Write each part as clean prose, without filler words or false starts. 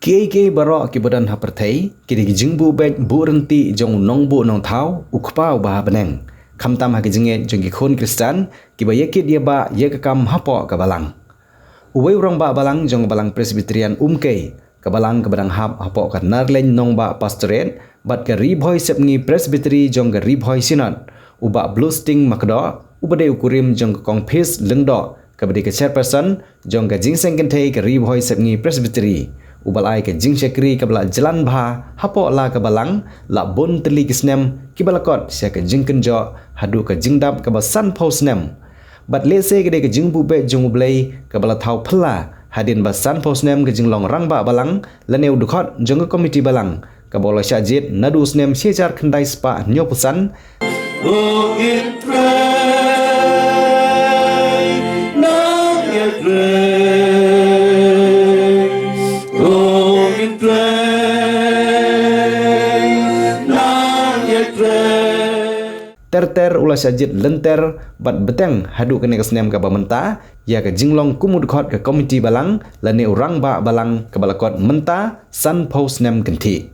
Kiai barok ki badan hapertai kiri jingbu bek bu renti jong nong bu nong thau ukpau bah beneng khamtam ha jinge jong ki khon kristan ki ba yekit dia ba ye ka kam hapo ka balang uwei urang ba balang jong balang presbyterian umke ka balang ka badang hap hapo ka narlen nong ba pastorate bat ka ribhoi sepngi presbytery jong ka ribhoi synod uba blusting makdo ubade ukurim jong ka kongphis lengdo ka bade ka chairperson jong ka jingseng kentei ka ribhoi sepngi presbytery ubalai ke jing syakri ke bala jalan bha hapo la ke balang la bon teli kisnem ki balakot sia ke jing kenjo hadu ke jingdap ke basan posnem bat lese ke de ke jing bube jung ublei ke bala thau phla hadin basan posnem ke jing long rang ba balang laneu dukhot jong komiti balang ke bola syajit nadu snem siejar khandai spa nyopusan ter ulah sajid lenter bat beteng hadu kene kesnem ka bamenta ya ke jinglong kumud khot ke komiti balang lane urang ba balang ke balakot menta san posnem kenti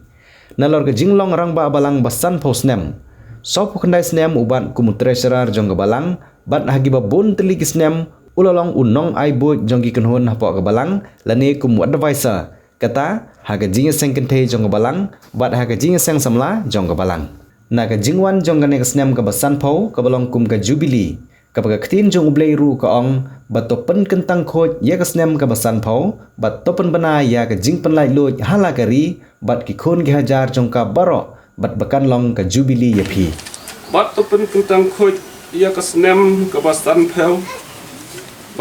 nalor ke jinglong rang ba balang basan posnem sop khandai snem uban kumud treasurer jong ke balang bat hagi ba bon teli kisnem ulalong unong ai bo jong ki kenhon hapo ke balang lane kumud advisor kata haga jinge seng kenti jong ke balang bat haga jinge seng samla jong ke balang na ka jingwan jong gane kesnem ka basan pau ka balong kum ka jubilee ka paga ktin jong ublei ru ka ong batopen kentang khoj ya kesnem ka basan pau batopen bana ya ka jing penlai loj halakari bat ki khon ki hajar jong ka baro bat bakan long ka jubilee yapi batopen kentang khoj ya kesnem ka basan pau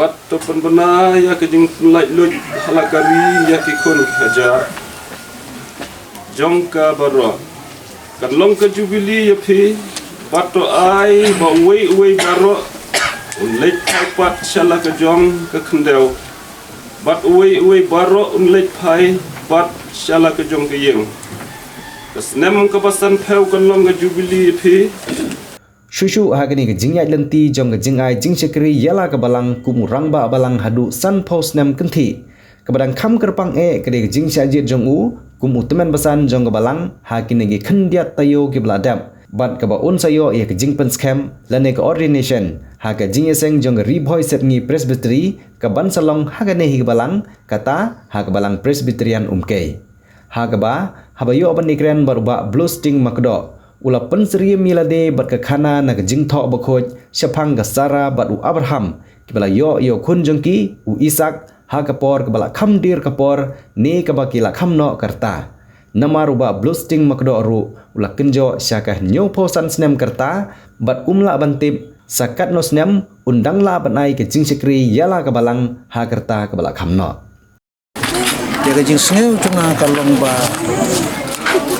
batopen bana ya ka jing penlai loj halakari ya ki khon ki hajar jong ka baro Kalong ke jubilee ya pi bato ai ba uwe baro unlek pat shala ke jong ke kendel bat uwe baro unlek pai bat shala ke jong ke yeng kesnem ke pasan peu kalong ke jubilee ya pi shushu hagani ke jingya lenti jong ke jingai jing sekri yala ke balang kumurang ba balang hadu san posnem kenti ke badang kham kerpang ke de jing syajit jong u kum utemen basan jong ke balang hakine gi khendiat tayo ki bladam bat ka ba un sayo ye ke jing pen scam lane ke ordination ha ka jing seng jong ke ribhoi setngi presbytery ka ban salong hagane hi balang kata ha ka balang presbyterian umke ha ka ba habayo ban nikren baruba blusting makdo ula pensri milade bat ka khana na ke jing tho ba khoj shapang ga sara bat u abraham ki bala yo khun jong ki u isak ha kapor kabala kham dir kapor ne kabakila khamno karta namaruba blusting makdo ru ula kenjo syakah nyo posan snem karta bat umla bantip sakat no snem undang la banai ke jing sekri yala kabalang ha karta kabala khamno ya ke jing sneu tunga kalong ba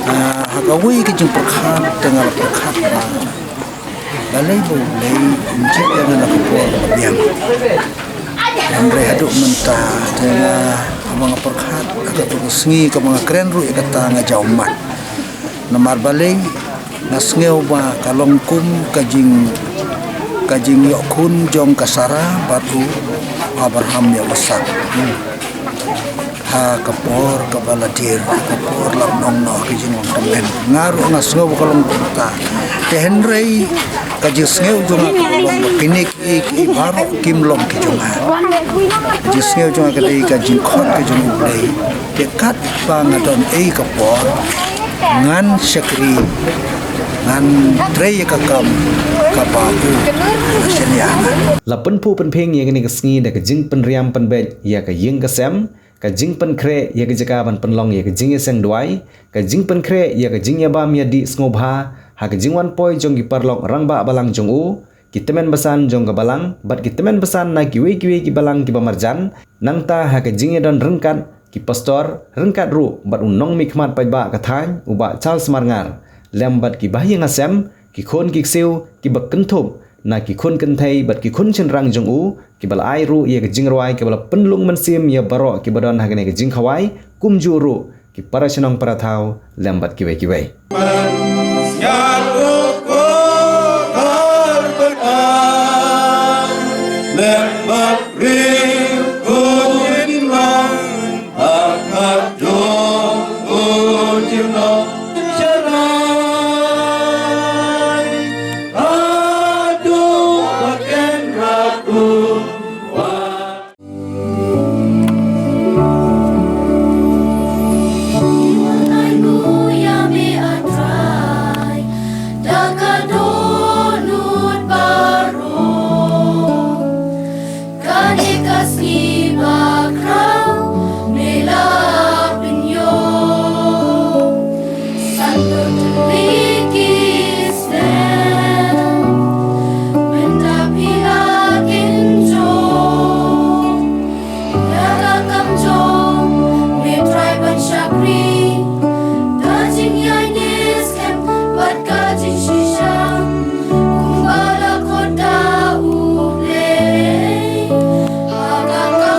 ha kawi ke jing perkhat tengah perkhat ba balai bo lei injek na kapor biang Andre haduk mentah tengah abang perkhat agak bersengi ke mga keren ru kata ngajau mat namar balai nasngeu ba kalong kum kajing yokun jong kasara batu Abraham ya wasak ha kapor kabaladir kapor lam nong no kajing temen ngaru nasngeu kalong kunta tehenrei kajisngeu junga kalong kinik i baru kimlong ki junga kajisngeu junga kadai kajing khot ki junga play dekat bangadon kapor ngan syakri ngan trei kakam kapaku seniana lapen pu pen pheng ye ke ni kesngi da ke jing pen riam pen bet ya ke yeng ke sem ka jing pen kre ya ke jaka ban pen long ya ke jing seng duai ka jing pen kre ya ke jing ya ba mi di ngobha ha ke jing wan poi jong ki parlok rang ba balang jong u kitemen basan jong ke balang bat kitemen basan na kiwe ki balang ki bamarjan nangta ha ke jing don rengkat ki pastor rengkat ru bat unong mikmat pai ba ka thain uba Charles Marngar lembat ki bahya ngasem ki khon ki siu ki bak kenthop na ki khon kenthai bat ki khon chen rang jong u ki bal ai ru ye ke jing roi ki bal penlung mensim ya baro ki badon ha ke jing khawai kumju ru ki parashnong parathau lembat ki we Lembat ring kunyin lang akad Kumbala ko daule, hagaka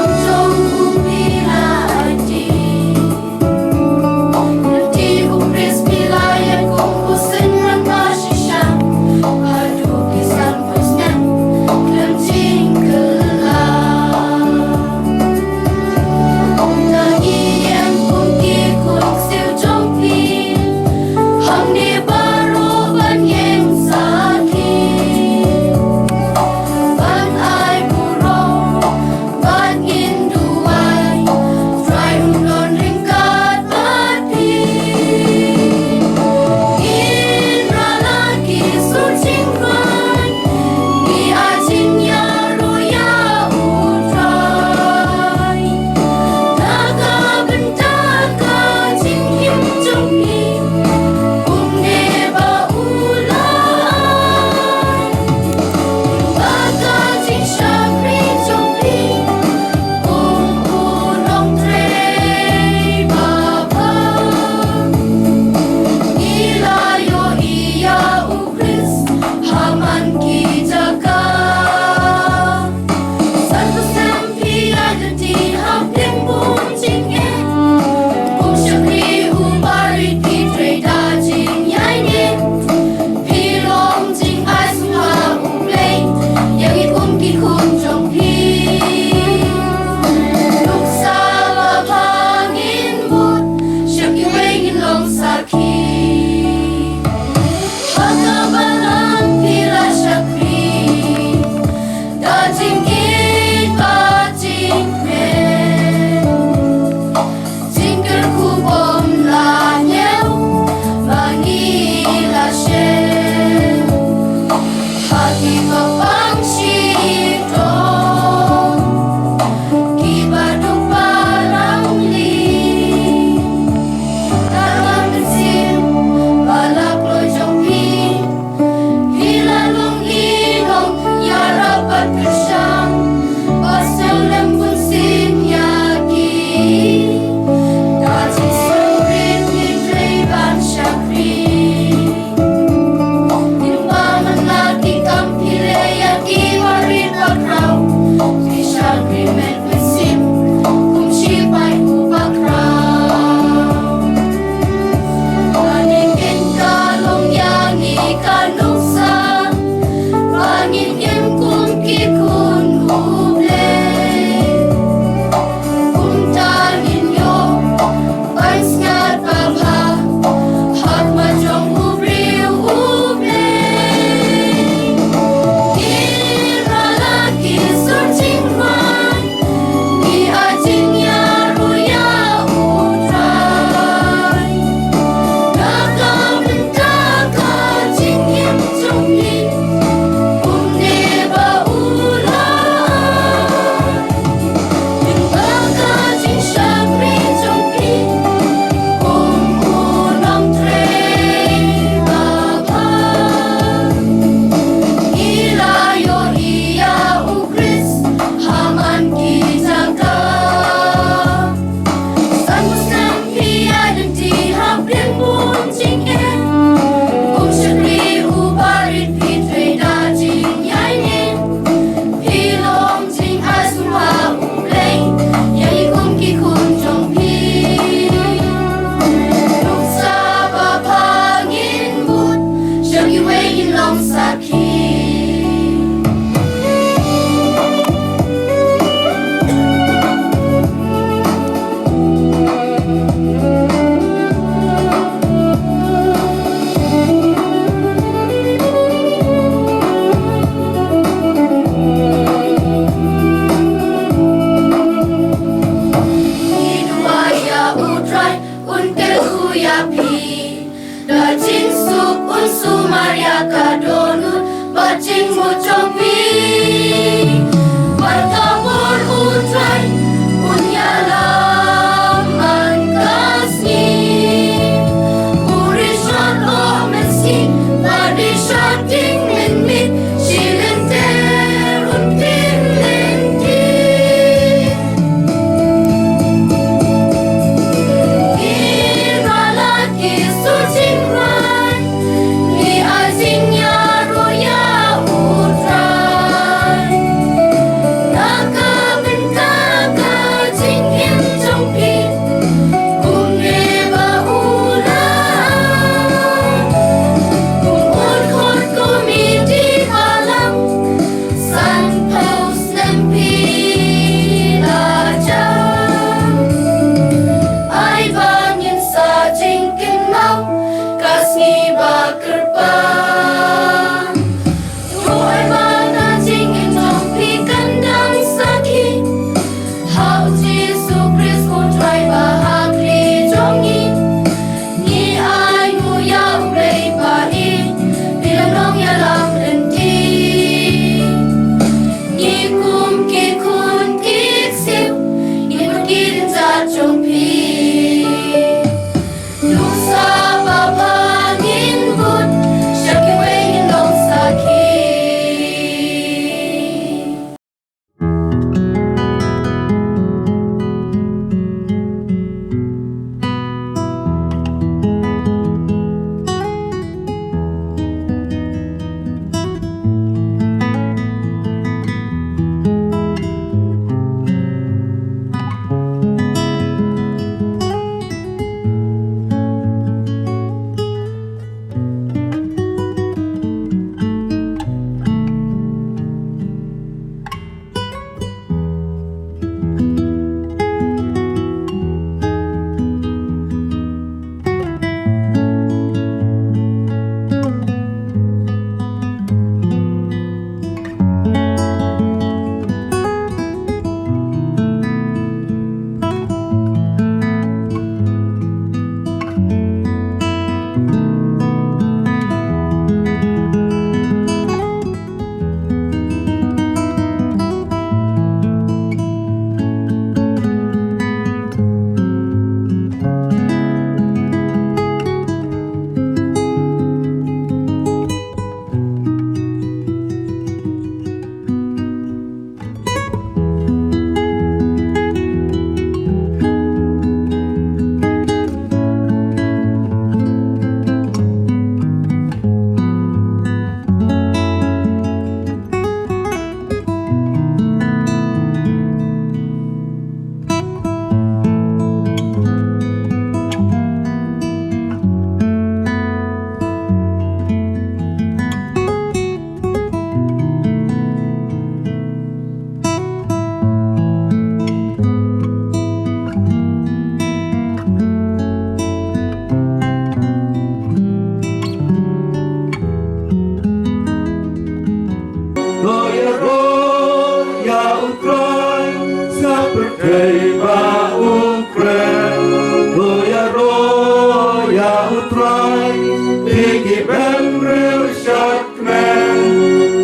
Kei ba Ukraine, roya roya utrai, pigi ben real shotman,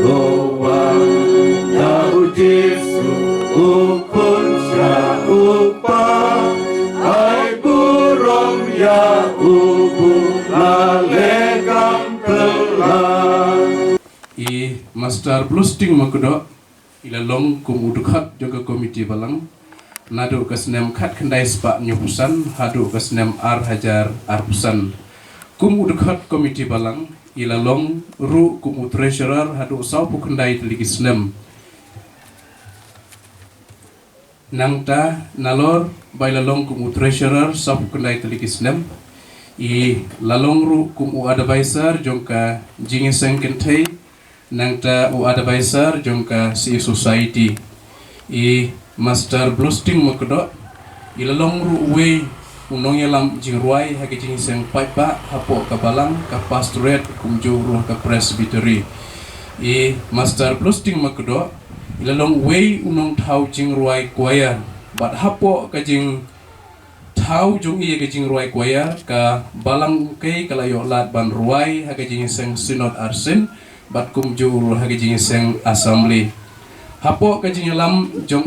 goa tahu Jesu, ukun sya upa, ai burong ya ubu lalegam telah. Master Blusting Makudo ilalong kum udukhat juga komiti balang nadu kasnem khat kendai spa nyupusan hadu kasnem hajar arpusan kum udukhat komiti balang ilalong ru kum treasurer hadu saupu kendai telikisnem nangta nalor bailalong kum treasurer saupu kendai telikisnem lalong ru kum advisor jongka jingeseng kentai nangta advisor jongka si society Master Blusting Makudo ilalong ruwe unong yalam jingruai hagi jingseng paipa hapo kabalang ka pastorate kumjo ruh ka presbytery Master Blusting Makudo ilalong we unong tau jingruai kuaya bat hapo ka jing tau jong iya ka jingruai kuaya ka balang kay kalayo lat ban ruai hagi jingseng synod arsen bat kumjo ruh hagi jingseng assembly hapo kajing lam jong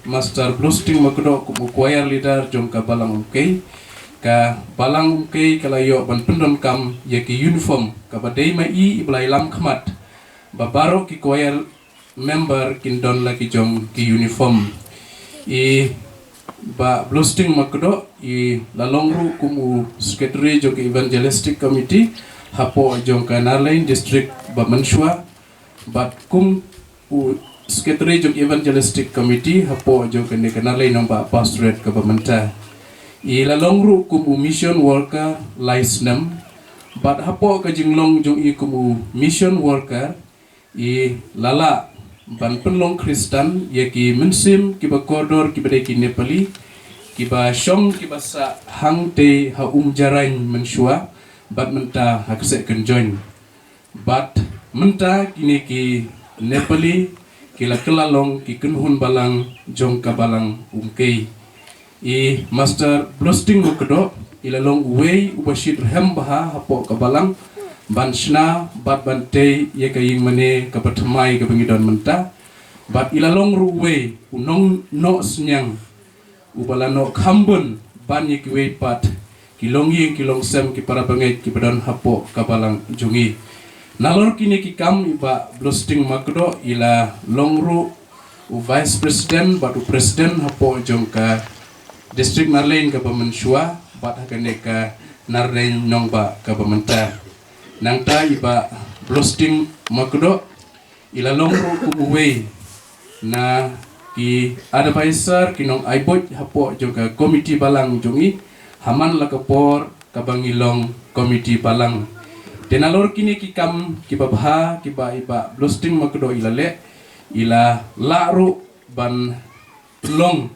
Master Blusting Makudo kumu choir leader jong ka balang ukay kalayo ban pendon kam yaki uniform ka badai mai iblai lam khmat babaro ki choir member kindon laki jong ki uniform ba Blusting Makudo lalong ru kumu secretary jong evangelistic committee hapo jong ka Narlain district ba Manshua bat kum Secretary jong Evangelistic Committee hapo jong kene kanalay ng pastorate ka pamanta. Ilalong ru kumu mission worker laisnam bat hapo ka jinglong jong kumu mission worker lala ban penlong Kristen yaki mensim kiba kodor kiba deki Nepali kiba syong kiba sa hangte ha jarain mensua bat menta hakse join bat menta kini ki Nepali kila kelalong ki kenhun balang jong ka balang umkei Master Blusting Makudo ilalong uwei ubashid hem baha hapo ka balang banshna bat bante ye ka ying mane ka patmai ka bangidon menta bat ilalong ruwei unong no snyang ubalano khambun ban ye ki wei pat kilong ying kilong sem ki para bangai ki badon hapo ka balang jongi nalor kini ki kam iba Blusting Makudo ila longru vice president batu president hapo jongka district Narlain ka Pamensua bat hakane ka Narlain nongba ka pamenta nangta iba Blusting Makudo ila longru kubuwe na ki advisor kinong aibot hapo jongka komiti balang jongi haman lakapor kabangilong komiti balang tenalor kini kikam kibabha kiba iba Blusting Makudo ilale ila laru ban long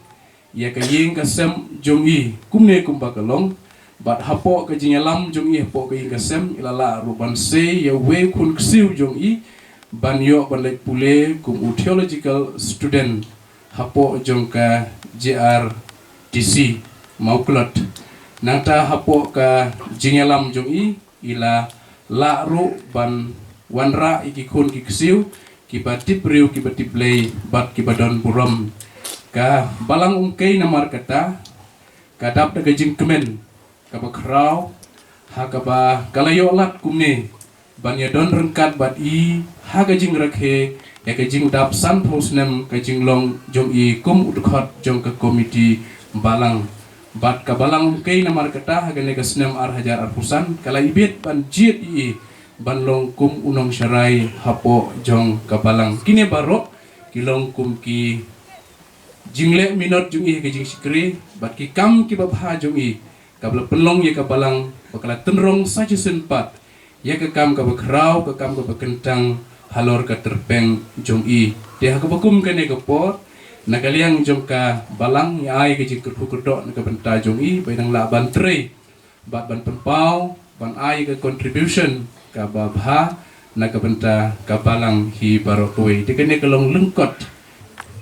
ya kaying kasem jongi kumne kumbakalong bat hapo ka jingalam jongi hapo kaying kasem ila laru ban se ya we kun ksiu jongi ban yo ban lek pule kum theological student hapo jongka JRTC mauklot nangta hapo ka jingalam jongi ila laru ban wanra iki kun ki ksiu ki batip riu ki batip lei bat ki badon buram ka balang ungkei namar kata kadap daga jing kemen ka bakrau ha ka ba kalayo lat kumne ban ya don rengkat bat ha ga jing rakhe ya ka jing dap san phosnem ka jing long jong kum udkhot jong ka komiti balang bat ka balang kay namar kata hagane ka snem hajar arpusan kala ibet ban jit banlong kum unong syarai hapo jong ka balang kini baro kilong kum ki jingle minot jungi ke jing sikri bat ki kam ki babha jungi kabla pelong ye ka balang bakala tenrong saja senpat ya ka kam ka bakrau ka kam ka bakentang halor ka terpeng jongi dia ka bakum kene ka por nakaliang jong ka balang ya ai ke jikut hukudo na ka benta jong bainang la ban tre bat ban penpau ban ai ke contribution ka babha na ka benta ka balang hi barokoi de kene kalong lengkot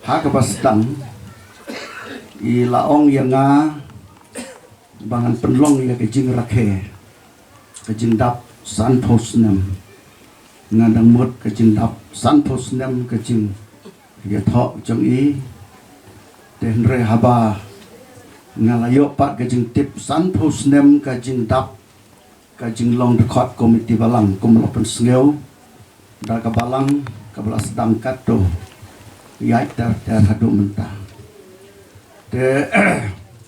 ha ka pastan I laong yang bangan penlong ya kejing rakhe kejing dap san posnem ngadang mut kejing dap san posnem kejing ya thok jong I den re haba ngalayo pat kejing tip san posnem kejing dap kejing long dekat komiti balang kumlapan sengeu da kabalang kabala sedang kato yai dar hadu mentah de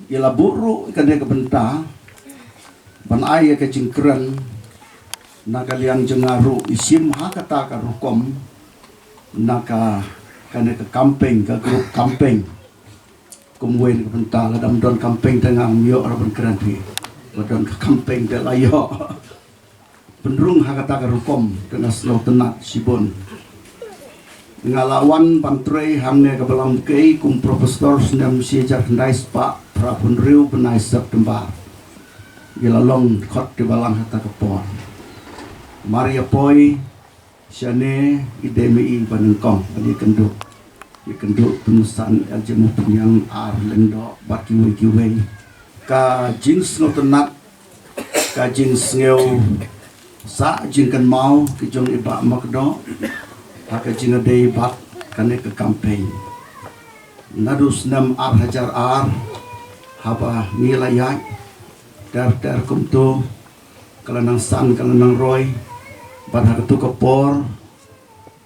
ila buru kene kebenta ban ai ke jingkran naga liang jengaru isim hakata ka rukom naka kene ke kampeng ke grup kampeng kumwen kebenta ladam don kampeng tengah mio raban keranti ladam ke kampeng de layo penrung hakata ka rukom kena slow tenat sibon ngalawan pantrei hamne ke belang kei kum profesor senam siajar kendais pak prapun riu benai September gila long khot di balang hata kepon Maria poi siane idemi banengkong bani kenduk i kenduk penusan aljemu penyang ar lendo bakiwe kiwe ka jins ngotenat ka jins ngeu sa jingkan mau kijong iba makdo haka jinga day bat kane ke campaign nadus nam ar hajar ar haba nilayak dar kumto kalanang san kalanang roy bat haka tu kapor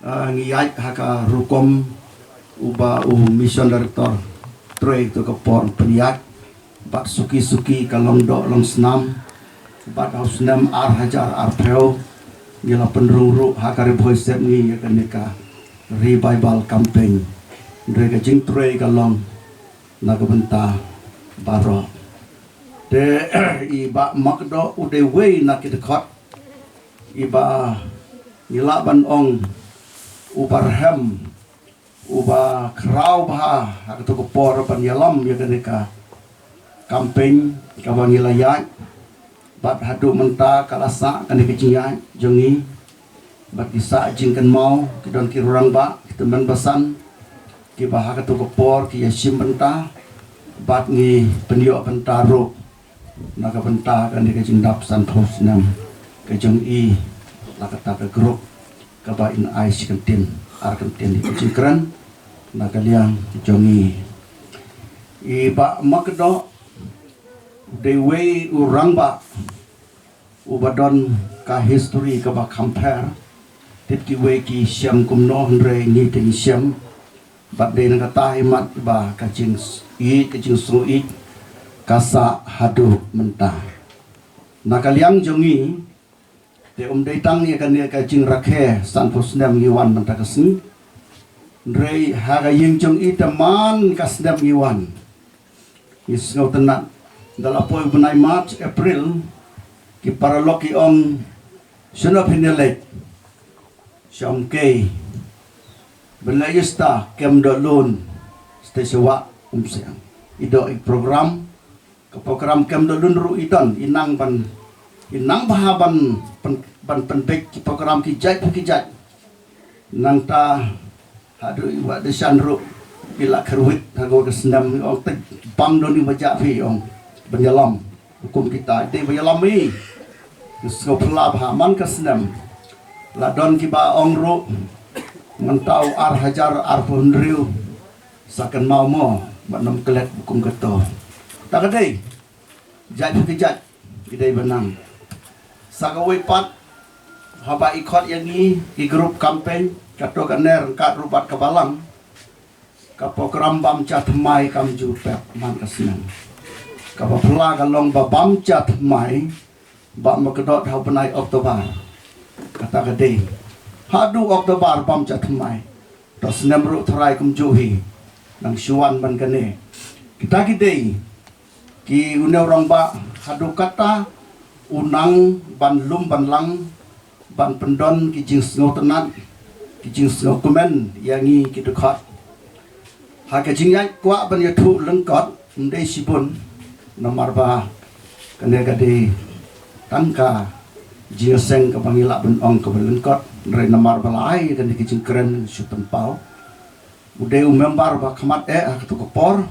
ngiyaj haka rukom uba mission director troy tu kapor penyak bat suki kalong do long senam bat haus nam ar hajar ar peo gila penrung hakari boy step ni ya kaneka revival campaign mereka jing trei kalong naga benta baro de iba makdo ude way nak dekat iba gila ban ong ubarham uba krau bah hakatu kopor pan yalam ya kaneka campaign kabang ilayat bat hadu menta kalasa kane kecinya jongi bat bisa jingkan mau kidon kirurang ba teman basan ki bahaka tu kopor ki yasim benta bat ngi penyo pentaro naga benta kane kecing dap san pos nam kejong I lakata ke grup kaba in ais kentin ar kentin di kecingkran naga liang jongi I ba makdo dewe urang ba ubadon ka history ka ba compare tit ki we ki siam kum no hre ni te siam bat de na ta mat ba ka jing so I kasa hadu mentah nakaliang jongi te dei tang ni kan ni ka jing rakhe san posnam ngiwan mentah kasni rei haga ying jong I teman kasnam ngiwan is no tenat dalapoy bunai March April ki paraloki om sunop hinelek syam kei belayesta kem do loan stesiwa umsiang ido program ke program kem do loan ru idon inang bahaban ban penbek ki program ki jai nang ta hadu iwa desan ru bila kerwit hago kesendam ong tek bang doni majak fi ong benyalam hukum kita de benyalam mi Skop lab haman kesendam ladon kiba ongro mentau ar hajar ar pundriu sakan mau mo banam kelet hukum keto tak kadai jaj kejat idai benang sagawe pat haba ikot yang ni I grup campaign kato kaner kat rupat kabalang ka program bam chat mai kam ju pep man kesendam ka pula kalong bam chat mai ba makedot hau penai Oktober kata gede hadu Oktober pam chat mai to senam ru tharai kum juhi nang syuan ban kene kita gede ki une orang ba hadu kata unang ban lum ban lang ban pendon ki jing sngo tenat ki jing sngo komen yangi ki dekat ha ka jing yai kwa ban yathu lengkot ndai sibun nomor ba kene gede tangka jioseng ke pangila benong ke belengkot dari namar balai kan dikicing keren syutem pau udah membar ba kamat ketu kepor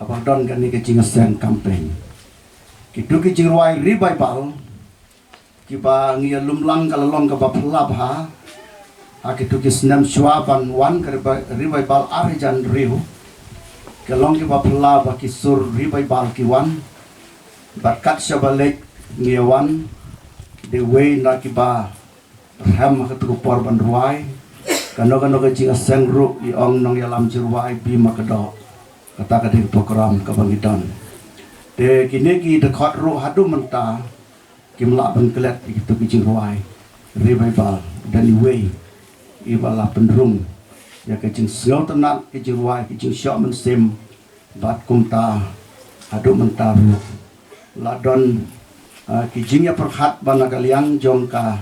Abang don kan ni kecing sen campaign. Kitu kecing ruai revival. Kiba ngia lumlang kalalong ka bapelab ha. Kitu kisnam syuaban wan ka revival arijan riu. Kalong kiba pelab kisur revival kiwan. Bakat syabalik ngia wan. The way na kiba ham ka tukupor ban ruai. Kano kecing sen ru iong nong yalam jiruai bi makado. Kata kadang program kebangitan. De kini ki dekat ru hadu menta kimla bengkelet itu kecing ruai revival dan way ibala pendrung ya kecing sengau tenak kecing ruai kecing syok mensim bat kumta hadu menta ru ladon kecingnya perhat bana kaliang jongka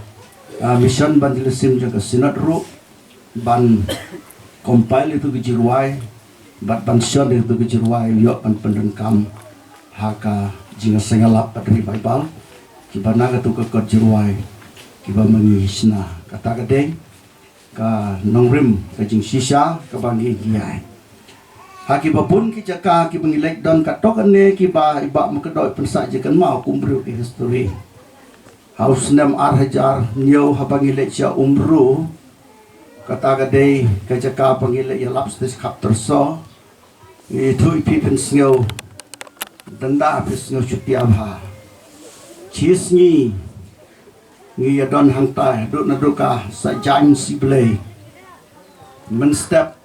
mission ban dilesim jongka sinat ru ban compile itu kecing ruai bat pension itu kejeruai yok pan pendengkam haka jinga sengalap pada revival kiba naga tu ke kejeruai kiba mengisna kata kadeng ka nongrim ka jing sisa ka bangi giai haki babun ki jaka ki bangilek don katok ne kiba iba makedoi pensa jekan mau kumbru ki history haus nem arhajar nyau habangilek sia umru kata kadeng ka jaka pangilek ya lapstes kap terso itu ipin sengau denda pis sengau cuti abha cis ni ya don hangtai duk naduka sajan si belai men step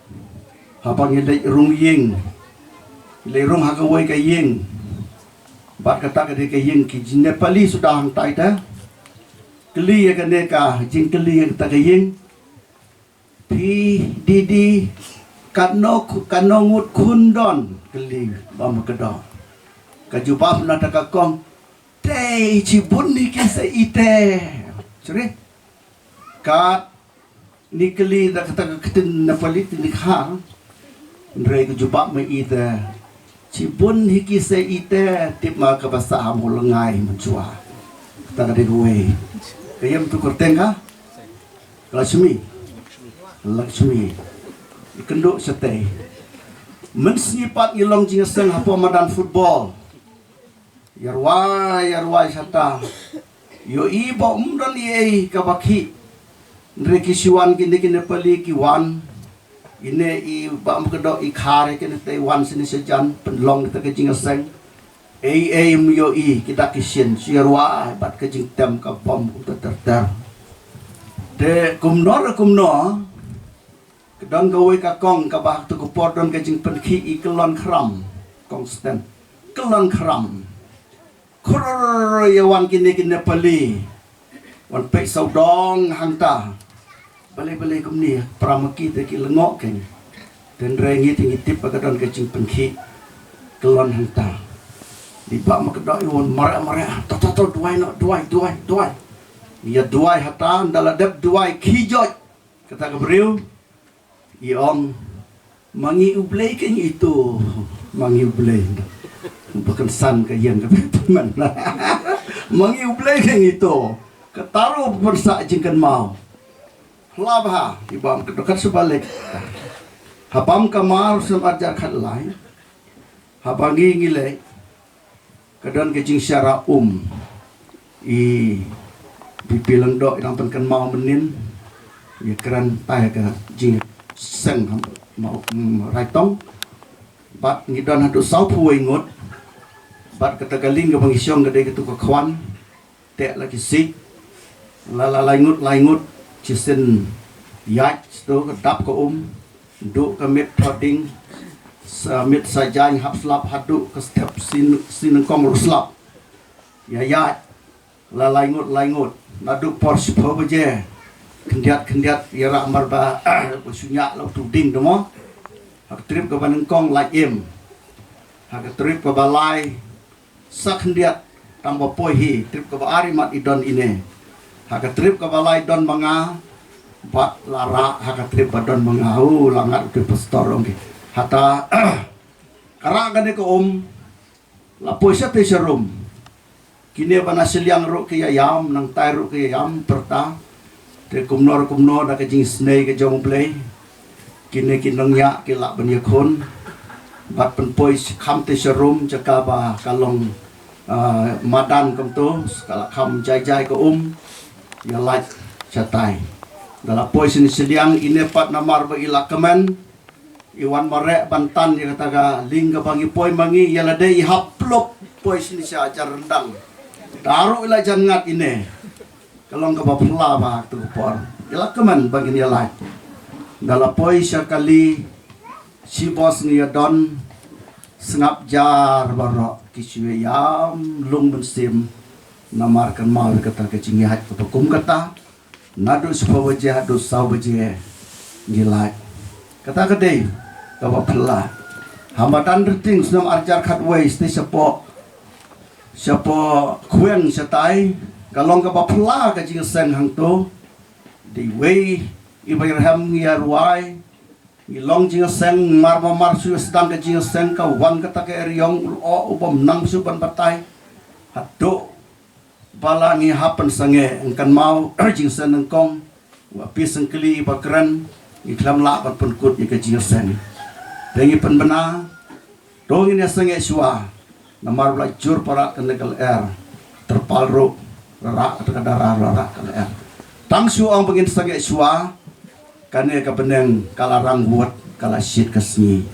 habang ilai rung ying ilai rung hakawai ka ying bat kata ka ka ying ki Nepali sudah hangtai ta keli ya kene ka jing keli kata ka ying pi didi kanongut kundon keli bam kedon kajubab na takakong te cibun ni kese ite curi kat ni keli dak kata ketin napalit ni kha ndre kajubab me ite cibun hi kese ite tip ma ka basa amulengai mencua tak ada gue kayam tu kurtenga Lakshmi ikenduk setei mensnipat ngilong jingeseng hapo madan football yarwai sata yo ibo umdan ye kabaki nreki siwan kini Nepali kiwan ine i bam kedo i khare kini Taiwan sini sejan penlong kita ke jingeseng yo i kita kisien yarwai bat ke jing tem ka bom ter de kumno kedon gawe ka kong ka bah tu ko podon ka jing penki i kelon kram konstan kelon kram kror yawan kini Nepali wan pe saudong hanta bale kumni pramaki te ki lengok ken den rengi tingi tip ka kedon ka jing penki kelon hanta di ba makedoi won mara to duai ya duai hata daladep duai kijoj kata kebriu iong mangi ublei kan itu mangi ublei bukan san ke yang ke teman mangi ublei kan itu ketaruh bersak jengkan mau labha ibam kedekat sebalik habam kamar semajar kat lain habangi ngile kedan kejing syara i dipilang dok yang penkan mau menin ya keran tay ke jing seng mau raitong bat ngidon hadu sau puai ngot bat kata galing ke pangisyong gede gitu ke kawan tek lagi sik lala laingut cisen yat sto kedap ke duk ke mit poding mit sajan hap slap hadu ke step sin kong ruslap ya yat lala laingut naduk pors pobeje kendiat ira marba sunyak lau tuding demo hak trip ke banengkong like im hak trip ke balai sak kendiat tambah pohi trip ke ari mat idon ini hak trip ke balai don manga bat lara hak trip badon manga langat ke pastor hata karagan ko la poisa te serum kini bana seliang ro ke yam nang tai ro ke yam perta te kumnor da ke jing snei ke jong play kini kinong ya ke lak ban yakon bat penpoi kham te sharum jaka ba kalong madan kam tu kala kham jai ko ya like chatai dalam poi sini sediang ini pat namar ba ilakaman iwan marek bantan dia kataga lingga bagi poi mangi ya lade ihaplop poi sini sia ajar rendang taruh ila jangat ini kalong ka bapla ba tu por ilakaman bagi dia like dalam poi sekali si bos ni don sengap jar barok kiswe yam lung bensim namarkan mau kata kecing hat pekum kata nadu supaya wajah do saw wajah gilai kata kedai kawa pela hambatan reting senang arjar khatway sti siapa kueng setai kalong ka pela kecing sen hang tu di way Ibrahim ngiarwai ilong jinga seng mar su sedang ke jinga seng ka wan kata ke eriong o ubam nang su ban batai hado bala ngi hapen sange engkan mau jinga seng engkong wa pi sengkeli bakran iklam la bat pun kut ke jinga seng dengi pen bena dong ini sange suah namar belajar para kenekal air terpal ro rak kadara rak kal air tang su ang pengin sange suah kane ka beneng kalarang buat kala syit kesni